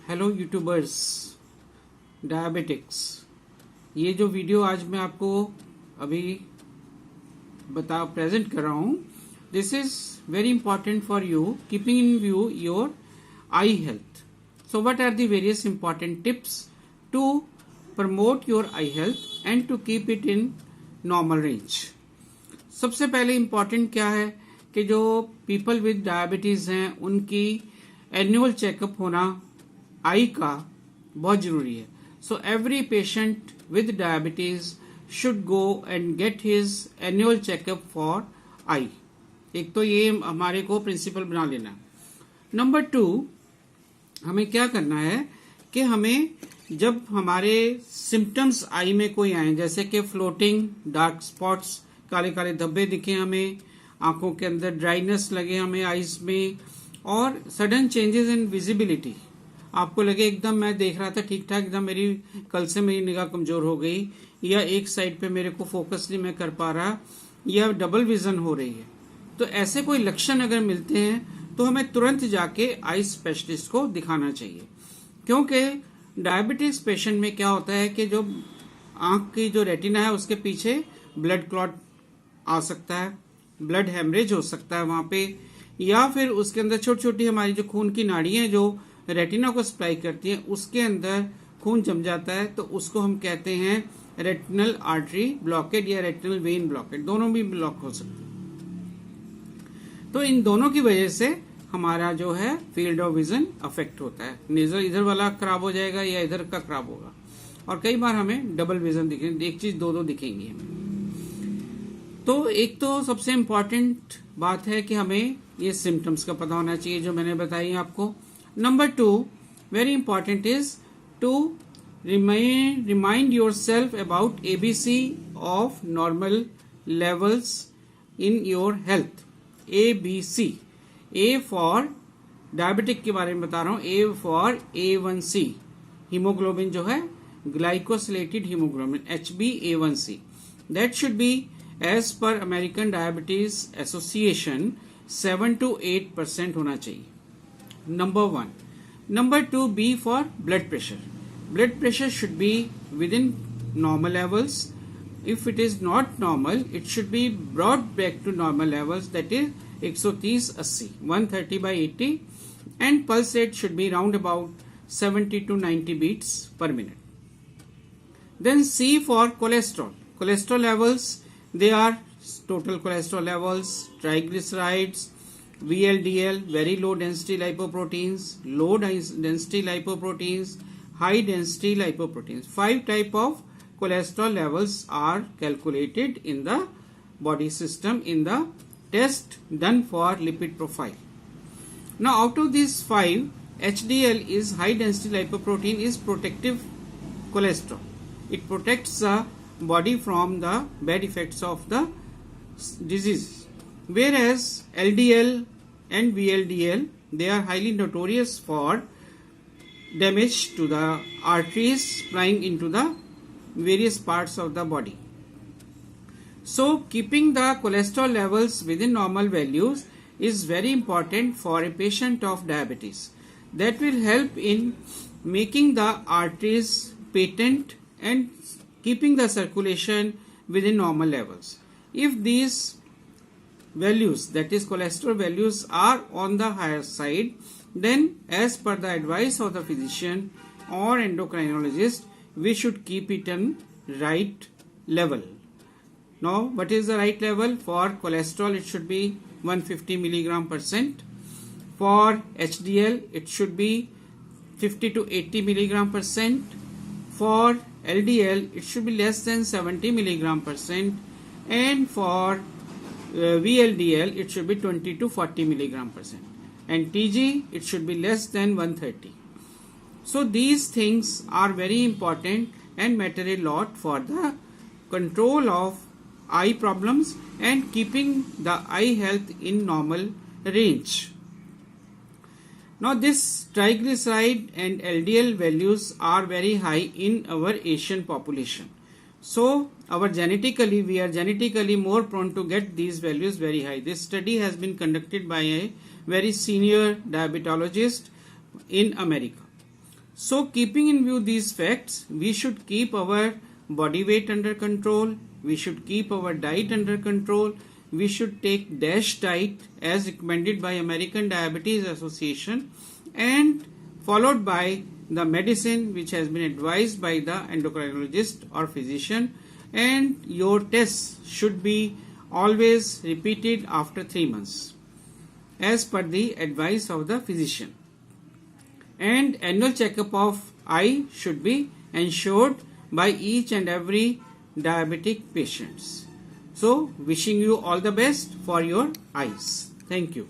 Hello YouTubers, diabetics. ये जो video आज मैं आपको अभी प्रेजेंट कर रहा हूँ, this is very important for you keeping in view your I health. So what are the various important tips to promote your eye health and to keep it in normal range? सबसे पहले important क्या है कि जो people with diabetes हैं उनकी annual checkup होना आई का बहुत जरूरी है. So every patient with diabetes should go and get his annual checkup for I. एक तो ये हमारे को प्रिंसिपल बना लेना. नंबर 2, हमें क्या करना है कि हमें जब हमारे सिम्टम्स आई में कोई आए, जैसे कि फ्लोटिंग डार्क स्पॉट्स, काले काले धब्बे दिखे हमें, आंखों के अंदर ड्राइनेस लगे हमें आईज में, और सडन चेंजेस इन विजिबिलिटी, आपको लगे एकदम मैं देख रहा था ठीक ठाक, एकदम मेरी कल से मेरी निगाह कमजोर हो गई, या एक साइड पे मेरे को फोकस नहीं मैं कर पा रहा, या डबल विजन हो रही है. तो ऐसे कोई लक्षण अगर मिलते हैं तो हमें तुरंत जाके आई स्पेशलिस्ट को दिखाना चाहिए. क्योंकि डायबिटीज पेशेंट में क्या होता है कि जो आंख की जो रेटिना है उसके पीछे ब्लड क्लॉट आ सकता है, ब्लड हेमरेज हो सकता है वहां पे, या फिर उसके अंदर छोटी छोटी हमारी जो खून की नाड़ियां हैं जो रेटिना को सप्लाई करती हैं उसके अंदर खून जम जाता है, तो उसको हम कहते हैं रेटिनल आर्टरी ब्लॉकेड या रेटिनल वेन ब्लॉकेड. दोनों भी ब्लॉक हो सकते हैं. तो इन दोनों की वजह से हमारा जो है फील्ड ऑफ विजन अफेक्ट होता है. नेजर इधर वाला खराब हो जाएगा या इधर का खराब होगा, और कई बार हमें डबल विजन दिखेंगे, एक चीज दो दिखेंगी हमें. तो एक तो सबसे इम्पॉर्टेंट बात है कि हमें ये सिम्टम्स का पता होना चाहिए जो मैंने बताई आपको. Number 2, very important is to remind yourself about ABC of normal levels in your health. ABC, A for diabetic के बारे में बता रहा हूं, A फॉर A1C, हीमोग्लोबिन जो है glycosylated haemoglobin, HbA1c, that should be as per American diabetes association 7 to 8% होना चाहिए. Number 1. Number 2, B for blood pressure. Blood pressure should be within normal levels. If it is not normal, it should be brought back to normal levels, that is 130/80, 130/80, and pulse rate should be round about 70 to 90 beats per minute. Then C for cholesterol. Cholesterol levels, they are total cholesterol levels, triglycerides, VLDL, very low density lipoproteins, low density lipoproteins, high density lipoproteins. 5 type of cholesterol levels are calculated in the body system in the test done for lipid profile. Now out of these 5, HDL is high density lipoprotein, is protective cholesterol. It protects the body from the bad effects of the disease. Whereas LDL and VLDL, they are highly notorious for damage to the arteries supplying into the various parts of the body. So keeping the cholesterol levels within normal values is very important for a patient of diabetes. That will help in making the arteries patent and keeping the circulation within normal levels. If these values, that is cholesterol values, are on the higher side, then as per the advice of the physician or endocrinologist, we should keep it in right level. Now what is the right level? For cholesterol it should be 150 mg/%. For HDL it should be 50 to 80 mg/%. For LDL it should be less than 70 mg/%, and for VLDL it should be 20 to 40 mg/%, and TG it should be less than 130. So these things are very important and matter a lot for the control of eye problems and keeping the eye health in normal range. Now this triglyceride and LDL values are very high in our Asian population. So we are genetically more prone to get these values very high. This study has been conducted by a very senior diabetologist in America. So keeping in view these facts, we should keep our body weight under control, we should keep our diet under control, we should take DASH diet as recommended by American Diabetes Association and followed by the medicine which has been advised by the endocrinologist or physician, and your tests should be always repeated after 3 months as per the advice of the physician. And annual checkup of eye should be ensured by each and every diabetic patients. So wishing you all the best for your eyes. Thank you.